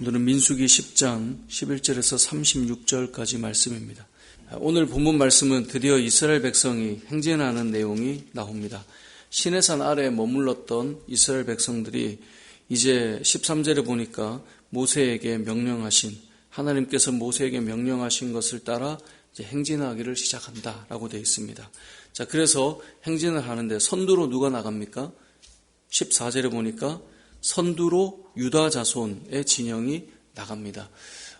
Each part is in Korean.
오늘은 민수기 10장 11절에서 36절까지 말씀입니다. 오늘 본문 말씀은 드디어 이스라엘 백성이 행진하는 내용이 나옵니다. 시내산 아래에 머물렀던 이스라엘 백성들이 이제 13절에 보니까 모세에게 명령하신, 하나님께서 모세에게 명령하신 것을 따라 이제 행진하기를 시작한다라고 되어 있습니다. 자, 그래서 행진을 하는데 선두로 누가 나갑니까? 14절에 보니까 선두로 유다 자손의 진영이 나갑니다.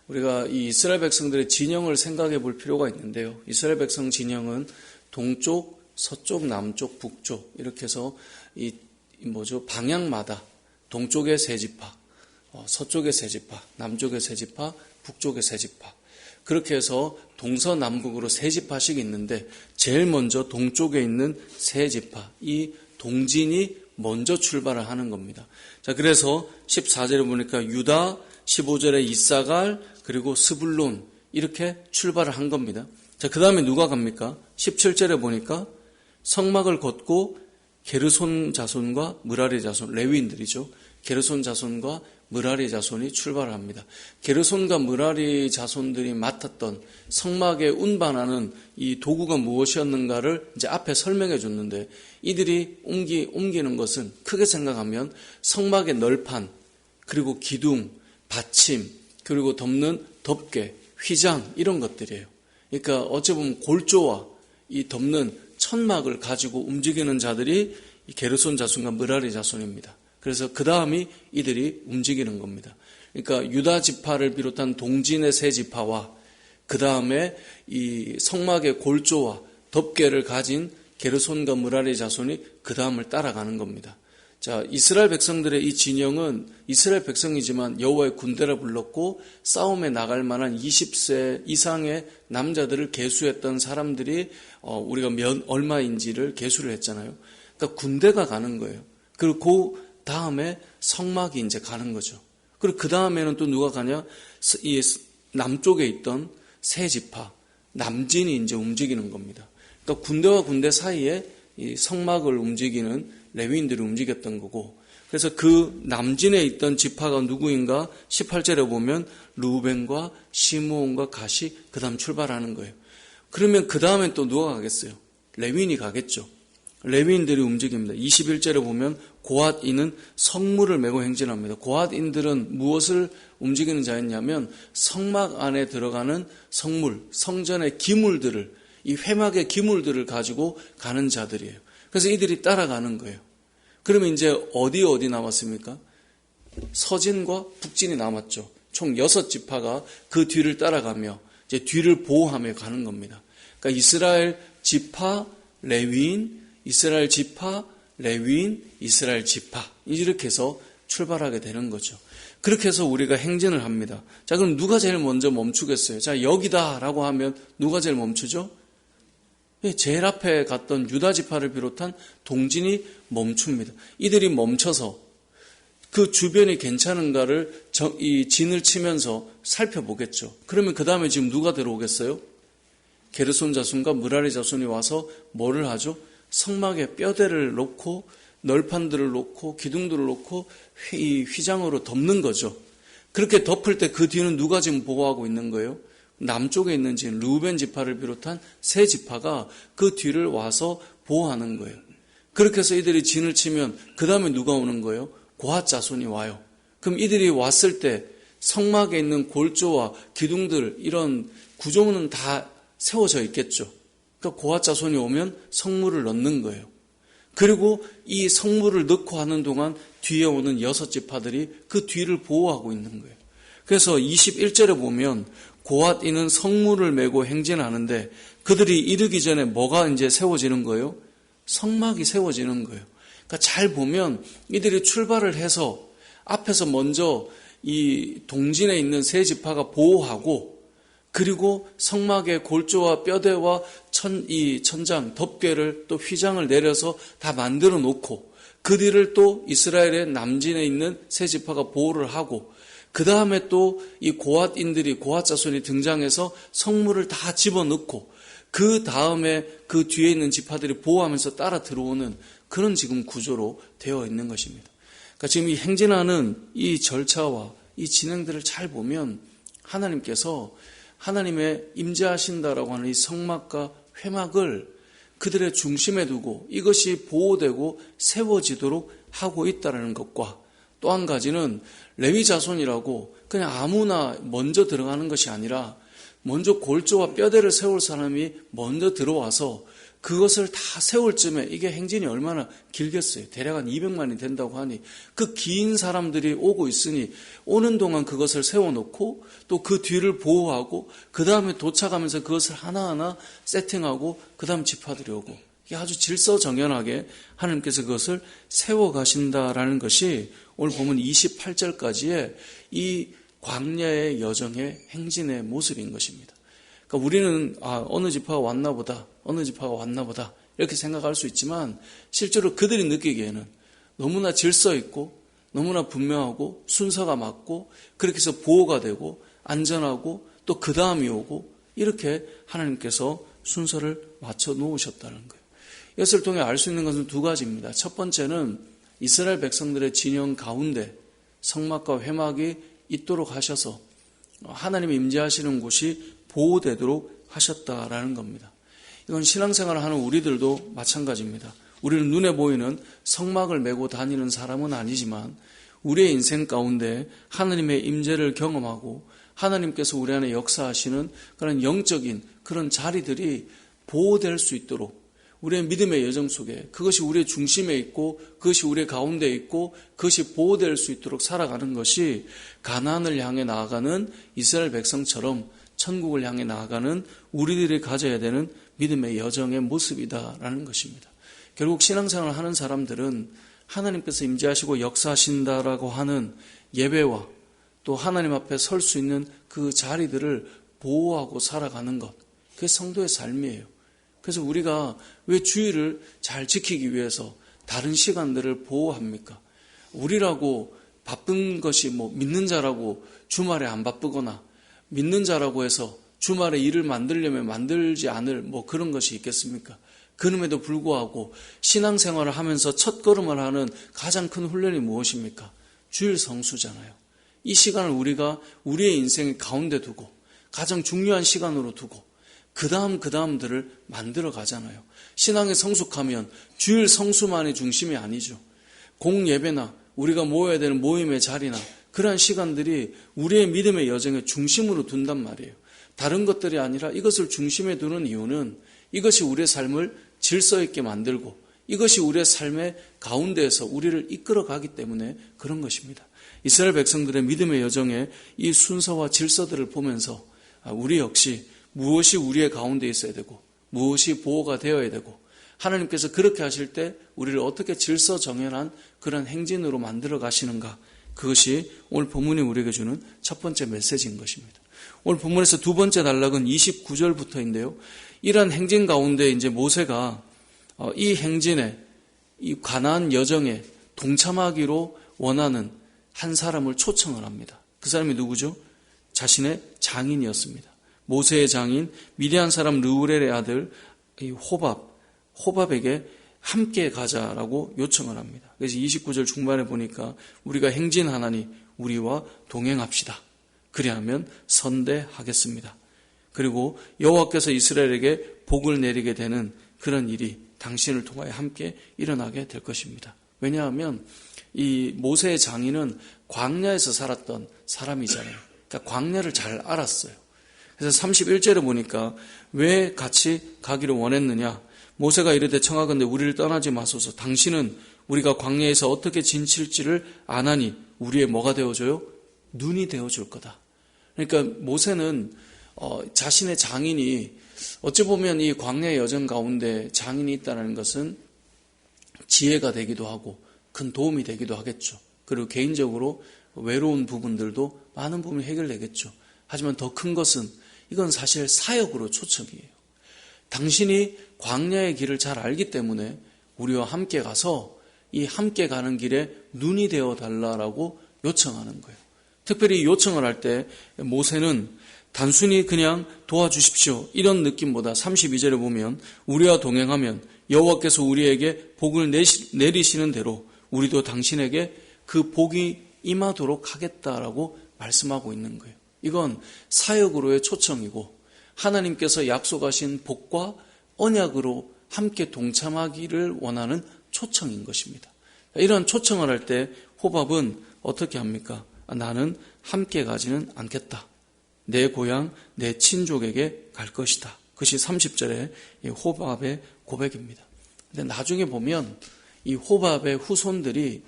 우리가 이 이스라엘 백성들의 진영을 생각해 볼 필요가 있는데요. 이스라엘 백성 진영은 동쪽, 서쪽, 남쪽, 북쪽 이렇게 해서 방향마다 동쪽의 세 지파, 서쪽의 세 지파, 남쪽의 세 지파, 북쪽의 세 지파. 그렇게 해서 동서남북으로 세 지파씩 있는데 제일 먼저 동쪽에 있는 세 지파, 이 동진이 먼저 출발을 하는 겁니다. 자, 그래서 14절에 보니까 유다, 15절에 이사갈, 그리고 스불론 이렇게 출발을 한 겁니다. 자, 그 다음에 누가 갑니까? 17절에 보니까 성막을 걷고 게르손 자손과 므라리 자손, 레위인들이죠. 게르손 자손과 므라리 자손이 출발을 합니다. 게르손과 므라리 자손들이 맡았던 성막에 운반하는 이 도구가 무엇이었는가를 이제 앞에 설명해 줬는데, 이들이 옮기는 것은 크게 생각하면 성막의 널판, 그리고 기둥, 받침, 그리고 덮는 덮개, 휘장 이런 것들이에요. 그러니까 어찌 보면 골조와 이 덮는 천막을 가지고 움직이는 자들이 이 게르손 자손과 므라리 자손입니다. 그래서 그 다음이 이들이 움직이는 겁니다. 그러니까 유다 지파를 비롯한 동진의 세 지파와 그 다음에 이 성막의 골조와 덮개를 가진 게르손과 므라리 자손이 그 다음을 따라가는 겁니다. 자, 이스라엘 백성들의 이 진영은 이스라엘 백성이지만 여호와의 군대라 불렀고 싸움에 나갈 만한 20세 이상의 남자들을 계수했던 사람들이 우리가 얼마인지를 계수를 했잖아요. 그러니까 군대가 가는 거예요. 그리고 그 다음에 성막이 이제 가는 거죠. 그리고 그 다음에는 또 누가 가냐? 이 남쪽에 있던 세 지파, 남진이 이제 움직이는 겁니다. 그러니까 군대와 군대 사이에 이 성막을 움직이는 레위인들이 움직였던 거고, 그래서 그 남진에 있던 지파가 누구인가? 18절에 보면 루벤과 시므온과 갓이 그 다음 출발하는 거예요. 그러면 그 다음엔 또 누가 가겠어요? 레위인이 가겠죠. 레위인들이 움직입니다. 21절에 보면 고앗인은 성물을 메고 행진합니다. 고앗인들은 무엇을 움직이는 자였냐면 성막 안에 들어가는 성물, 성전의 기물들을, 이 회막의 기물들을 가지고 가는 자들이에요. 그래서 이들이 따라가는 거예요. 그러면 이제 어디 남았습니까? 서진과 북진이 남았죠. 총 6지파가 그 뒤를 따라가며 이제 뒤를 보호하며 가는 겁니다. 그러니까 이스라엘 지파, 레위인, 이스라엘 지파, 레위인, 이스라엘 지파 이렇게 해서 출발하게 되는 거죠. 그렇게 해서 우리가 행진을 합니다. 자, 그럼 누가 제일 먼저 멈추겠어요? 자, 여기다라고 하면 누가 제일 멈추죠? 제일 앞에 갔던 유다 지파를 비롯한 동진이 멈춥니다. 이들이 멈춰서 그 주변이 괜찮은가를 이 진을 치면서 살펴보겠죠. 그러면 그 다음에 지금 누가 들어오겠어요? 게르손 자손과 므라리 자손이 와서 뭐를 하죠? 성막에 뼈대를 놓고 널판들을 놓고 기둥들을 놓고 이 휘장으로 덮는 거죠. 그렇게 덮을 때 그 뒤는 누가 지금 보호하고 있는 거예요? 남쪽에 있는 진 루벤 지파를 비롯한 세 지파가 그 뒤를 와서 보호하는 거예요. 그렇게 해서 이들이 진을 치면 그 다음에 누가 오는 거예요? 고앗 자손이 와요. 그럼 이들이 왔을 때 성막에 있는 골조와 기둥들 이런 구조는 다 세워져 있겠죠. 그러니까 고앗 자손이 오면 성물을 넣는 거예요. 그리고 이 성물을 넣고 하는 동안 뒤에 오는 6지파들이 그 뒤를 보호하고 있는 거예요. 그래서 21절에 보면 고앗인은 성물을 메고 행진하는데 그들이 이르기 전에 뭐가 이제 세워지는 거예요? 성막이 세워지는 거예요. 그러니까 잘 보면 이들이 출발을 해서 앞에서 먼저 이 동진에 있는 세 지파가 보호하고, 그리고 성막의 골조와 뼈대와 이 천장, 덮개를 또 휘장을 내려서 다 만들어 놓고, 그 뒤를 또 이스라엘의 남진에 있는 세 지파가 보호를 하고, 그 다음에 또 이 고앗인들이, 고앗 자손이 등장해서 성물을 다 집어넣고, 그 다음에 그 뒤에 있는 지파들이 보호하면서 따라 들어오는 그런 지금 구조로 되어 있는 것입니다. 그러니까 지금 이 행진하는 이 절차와 이 진행들을 잘 보면 하나님께서 하나님의 임재하신다라고 하는 이 성막과 회막을 그들의 중심에 두고 이것이 보호되고 세워지도록 하고 있다는 것과 또 한 가지는 레위 자손이라고 그냥 아무나 먼저 들어가는 것이 아니라 먼저 골조와 뼈대를 세울 사람이 먼저 들어와서 그것을 다 세울 쯤에 이게 행진이 얼마나 길겠어요. 대략 한 200만이 된다고 하니 그 긴 사람들이 오고 있으니 오는 동안 그것을 세워놓고 또 그 뒤를 보호하고 그 다음에 도착하면서 그것을 하나하나 세팅하고 그 다음 지파들이 오고 이게 아주 질서정연하게 하나님께서 그것을 세워가신다라는 것이 오늘 보면 28절까지의 이 광야의 여정의 행진의 모습인 것입니다. 그러니까 우리는 어느 지파가 왔나 보다, 어느 지파가 왔나 보다 이렇게 생각할 수 있지만 실제로 그들이 느끼기에는 너무나 질서 있고 너무나 분명하고 순서가 맞고 그렇게 해서 보호가 되고 안전하고 또 그 다음이 오고 이렇게 하나님께서 순서를 맞춰 놓으셨다는 거예요. 이것을 통해 알 수 있는 것은 두 가지입니다. 첫 번째는 이스라엘 백성들의 진영 가운데 성막과 회막이 있도록 하셔서 하나님이 임재하시는 곳이 보호되도록 하셨다라는 겁니다. 이건 신앙생활을 하는 우리들도 마찬가지입니다. 우리는 눈에 보이는 성막을 메고 다니는 사람은 아니지만 우리의 인생 가운데 하나님의 임재를 경험하고 하나님께서 우리 안에 역사하시는 그런 영적인 그런 자리들이 보호될 수 있도록 우리의 믿음의 여정 속에 그것이 우리의 중심에 있고 그것이 우리의 가운데 있고 그것이 보호될 수 있도록 살아가는 것이 가나안을 향해 나아가는 이스라엘 백성처럼 천국을 향해 나아가는 우리들이 가져야 되는 믿음의 여정의 모습이다라는 것입니다. 결국 신앙생활을 하는 사람들은 하나님께서 임재하시고 역사하신다라고 하는 예배와 또 하나님 앞에 설 수 있는 그 자리들을 보호하고 살아가는 것, 그게 성도의 삶이에요. 그래서 우리가 왜 주일을 잘 지키기 위해서 다른 시간들을 보호합니까? 우리라고 바쁜 것이 믿는 자라고 주말에 안 바쁘거나 믿는 자라고 해서 주말에 일을 만들려면 만들지 않을 그런 것이 있겠습니까? 그럼에도 불구하고 신앙생활을 하면서 첫걸음을 하는 가장 큰 훈련이 무엇입니까? 주일 성수잖아요. 이 시간을 우리가 우리의 인생의 가운데 두고 가장 중요한 시간으로 두고 그 다음들을 만들어 가잖아요. 신앙에 성숙하면 주일 성수만이 중심이 아니죠. 공예배나 우리가 모여야 되는 모임의 자리나 그러한 시간들이 우리의 믿음의 여정의 중심으로 둔단 말이에요. 다른 것들이 아니라 이것을 중심에 두는 이유는 이것이 우리의 삶을 질서 있게 만들고 이것이 우리의 삶의 가운데에서 우리를 이끌어가기 때문에 그런 것입니다. 이스라엘 백성들의 믿음의 여정의 이 순서와 질서들을 보면서 우리 역시 무엇이 우리의 가운데 있어야 되고 무엇이 보호가 되어야 되고 하나님께서 그렇게 하실 때 우리를 어떻게 질서정연한 그런 행진으로 만들어 가시는가, 그것이 오늘 본문이 우리에게 주는 첫 번째 메시지인 것입니다. 오늘 본문에서 두 번째 단락은 29절부터인데요. 이러한 행진 가운데 이제 모세가 이 행진에 이 가나안 여정에 동참하기로 원하는 한 사람을 초청을 합니다. 그 사람이 누구죠? 자신의 장인이었습니다. 모세의 장인 미디안 사람 르우렐의 아들 호밥에게 함께 가자라고 요청을 합니다. 그래서 29절 중반에 보니까 우리가 행진하나니 우리와 동행합시다. 그리하면 선대하겠습니다. 그리고 여호와께서 이스라엘에게 복을 내리게 되는 그런 일이 당신을 통하여 함께 일어나게 될 것입니다. 왜냐하면 이 모세의 장인은 광야에서 살았던 사람이잖아요. 그러니까 광야를 잘 알았어요. 그래서 31절에 보니까 왜 같이 가기를 원했느냐. 모세가 이르되 청하건대 우리를 떠나지 마소서. 당신은 우리가 광야에서 어떻게 지칠지를 아나니 우리의 뭐가 되어줘요? 눈이 되어줄 거다. 그러니까 모세는 자신의 장인이 어찌 보면 이 광야의 여정 가운데 장인이 있다는 것은 지혜가 되기도 하고 큰 도움이 되기도 하겠죠. 그리고 개인적으로 외로운 부분들도 많은 부분이 해결되겠죠. 하지만 더 큰 것은 이건 사실 사역으로 초청이에요. 당신이 광야의 길을 잘 알기 때문에 우리와 함께 가서 이 함께 가는 길에 눈이 되어 달라라고 요청하는 거예요. 특별히 요청을 할 때 모세는 단순히 그냥 도와주십시오 이런 느낌보다 32절에 보면 우리와 동행하면 여호와께서 우리에게 복을 내리시는 대로 우리도 당신에게 그 복이 임하도록 하겠다라고 말씀하고 있는 거예요. 이건 사역으로의 초청이고 하나님께서 약속하신 복과 언약으로 함께 동참하기를 원하는 초청인 것입니다. 이런 초청을 할 때 호밥은 어떻게 합니까? 나는 함께 가지는 않겠다. 내 고향, 내 친족에게 갈 것이다. 그것이 30절의 호밥의 고백입니다. 근데 나중에 보면 이 호밥의 후손들이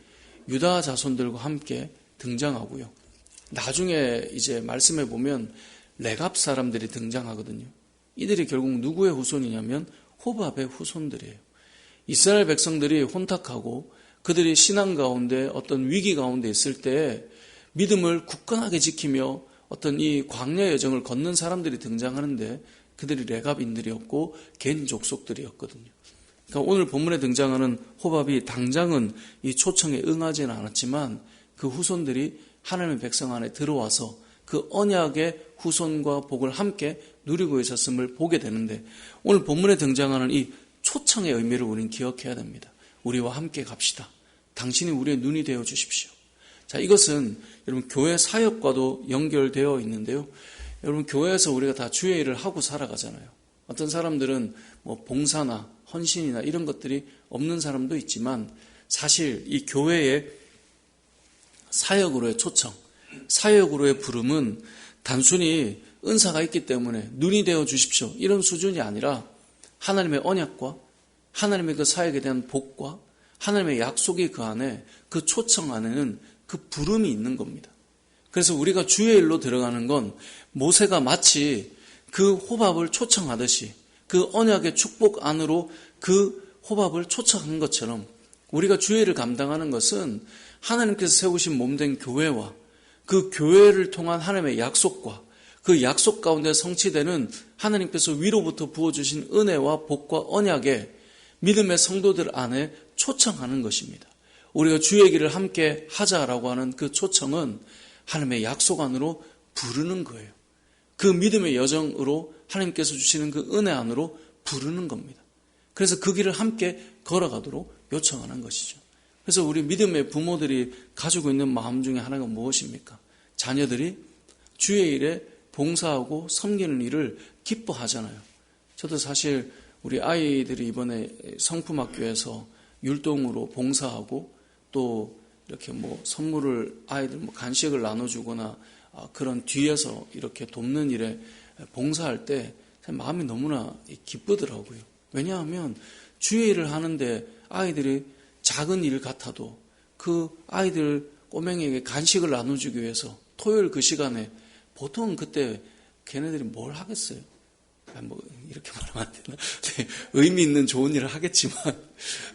유다 자손들과 함께 등장하고요. 나중에 이제 말씀해 보면 레갑 사람들이 등장하거든요. 이들이 결국 누구의 후손이냐면 호밥의 후손들이에요. 이스라엘 백성들이 혼탁하고 그들이 신앙 가운데 어떤 위기 가운데 있을 때 믿음을 굳건하게 지키며 어떤 이 광야 여정을 걷는 사람들이 등장하는데 그들이 레갑인들이었고 겐 족속들이었거든요. 그러니까 오늘 본문에 등장하는 호밥이 당장은 이 초청에 응하지는 않았지만 그 후손들이 하나님의 백성 안에 들어와서 그 언약의 후손과 복을 함께 누리고 있었음을 보게 되는데 오늘 본문에 등장하는 이 초청의 의미를 우리는 기억해야 됩니다. 우리와 함께 갑시다. 당신이 우리의 눈이 되어 주십시오. 자, 이것은 여러분 교회 사역과도 연결되어 있는데요. 여러분 교회에서 우리가 다 주의 일을 하고 살아가잖아요. 어떤 사람들은 뭐 봉사나 헌신이나 이런 것들이 없는 사람도 있지만 사실 이 교회의 사역으로의 초청, 사역으로의 부름은 단순히 은사가 있기 때문에 눈이 되어 주십시오. 이런 수준이 아니라 하나님의 언약과 하나님의 그 사역에 대한 복과 하나님의 약속이 그 안에 그 초청 안에는 그 부름이 있는 겁니다. 그래서 우리가 주의 일로 들어가는 건 모세가 마치 그 호밥을 초청하듯이 그 언약의 축복 안으로 그 호밥을 초청한 것처럼 우리가 주의 일을 감당하는 것은 하나님께서 세우신 몸된 교회와 그 교회를 통한 하나님의 약속과 그 약속 가운데 성취되는 하나님께서 위로부터 부어주신 은혜와 복과 언약에 믿음의 성도들 안에 초청하는 것입니다. 우리가 주의 길을 함께 하자라고 하는 그 초청은 하나님의 약속 안으로 부르는 거예요. 그 믿음의 여정으로 하나님께서 주시는 그 은혜 안으로 부르는 겁니다. 그래서 그 길을 함께 걸어가도록 요청하는 것이죠. 그래서 우리 믿음의 부모들이 가지고 있는 마음 중에 하나가 무엇입니까? 자녀들이 주의 일에 봉사하고 섬기는 일을 기뻐하잖아요. 저도 사실 우리 아이들이 이번에 성품학교에서 율동으로 봉사하고 또 이렇게 뭐 선물을 아이들 뭐 간식을 나눠주거나 그런 뒤에서 이렇게 돕는 일에 봉사할 때 마음이 너무나 기쁘더라고요. 왜냐하면 주의 일을 하는데 아이들이 작은 일 같아도 그 아이들 꼬맹이에게 간식을 나눠주기 위해서 토요일 그 시간에 보통 그때 걔네들이 뭘 하겠어요? 뭐 이렇게 말하면 안 되나? 네, 의미 있는 좋은 일을 하겠지만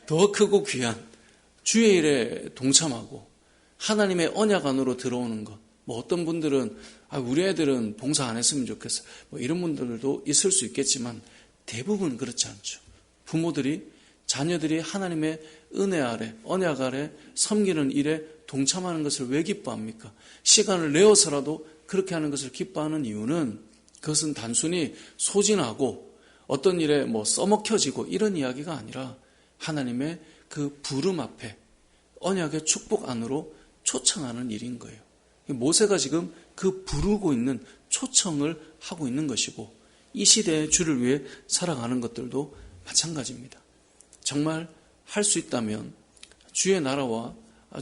더 크고 귀한 주의 일에 동참하고 하나님의 언약 안으로 들어오는 것. 뭐 어떤 분들은 우리 애들은 봉사 안 했으면 좋겠어. 뭐 이런 분들도 있을 수 있겠지만 대부분 그렇지 않죠. 부모들이 자녀들이 하나님의 은혜 아래 언약 아래 섬기는 일에 동참하는 것을 왜 기뻐합니까? 시간을 내어서라도 그렇게 하는 것을 기뻐하는 이유는 그것은 단순히 소진하고 어떤 일에 뭐 써먹혀지고 이런 이야기가 아니라 하나님의 그 부름 앞에 언약의 축복 안으로 초청하는 일인 거예요. 모세가 지금 그 부르고 있는 초청을 하고 있는 것이고 이 시대의 주를 위해 살아가는 것들도 마찬가지입니다. 정말 할 수 있다면 주의 나라와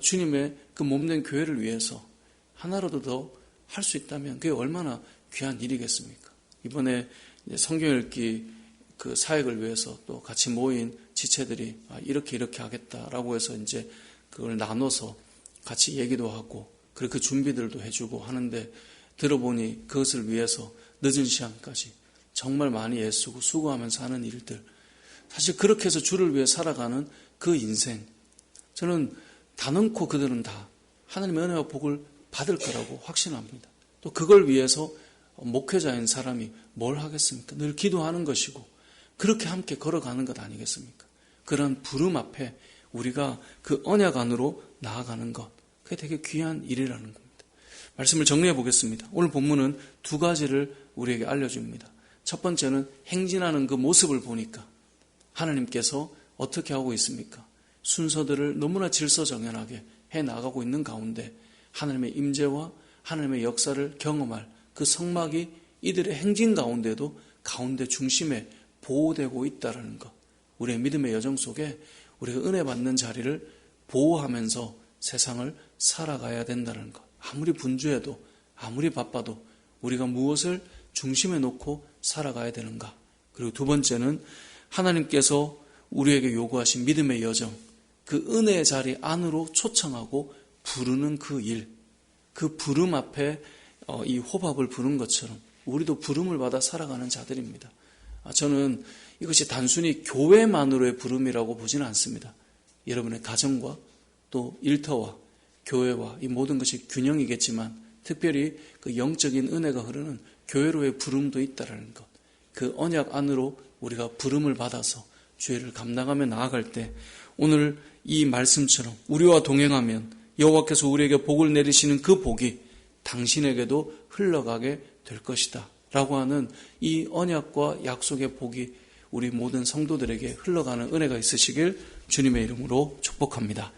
주님의 그 몸된 교회를 위해서 하나라도 더 할 수 있다면 그게 얼마나 귀한 일이겠습니까? 이번에 성경 읽기 그 사역을 위해서 또 같이 모인 지체들이 이렇게 하겠다라고 해서 이제 그걸 나눠서 같이 얘기도 하고 그리고 그 준비들도 해주고 하는데 들어보니 그것을 위해서 늦은 시간까지 정말 많이 애쓰고 수고하면서 하는 일들 사실 그렇게 해서 주를 위해 살아가는 그 인생 저는 단언코 그들은 다 하나님의 은혜와 복을 받을 거라고 확신합니다. 또 그걸 위해서 목회자인 사람이 뭘 하겠습니까? 늘 기도하는 것이고 그렇게 함께 걸어가는 것 아니겠습니까? 그런 부름 앞에 우리가 그 언약 안으로 나아가는 것 그게 되게 귀한 일이라는 겁니다. 말씀을 정리해 보겠습니다. 오늘 본문은 두 가지를 우리에게 알려줍니다. 첫 번째는 행진하는 그 모습을 보니까 하나님께서 어떻게 하고 있습니까? 순서들을 너무나 질서정연하게 해나가고 있는 가운데 하나님의 임재와 하나님의 역사를 경험할 그 성막이 이들의 행진 가운데도 가운데 중심에 보호되고 있다는 것. 우리의 믿음의 여정 속에 우리가 은혜 받는 자리를 보호하면서 세상을 살아가야 된다는 것. 아무리 분주해도 아무리 바빠도 우리가 무엇을 중심에 놓고 살아가야 되는가. 그리고 두 번째는 하나님께서 우리에게 요구하신 믿음의 여정, 그 은혜의 자리 안으로 초청하고 부르는 그 일, 그 부름 앞에 이 호밥을 부른 것처럼 우리도 부름을 받아 살아가는 자들입니다. 저는 이것이 단순히 교회만으로의 부름이라고 보지는 않습니다. 여러분의 가정과 또 일터와 교회와 이 모든 것이 균형이겠지만 특별히 그 영적인 은혜가 흐르는 교회로의 부름도 있다는 것. 그 언약 안으로 우리가 부름을 받아서 죄를 감당하며 나아갈 때 오늘 이 말씀처럼 우리와 동행하면 여호와께서 우리에게 복을 내리시는 그 복이 당신에게도 흘러가게 될 것이다 라고 하는 이 언약과 약속의 복이 우리 모든 성도들에게 흘러가는 은혜가 있으시길 주님의 이름으로 축복합니다.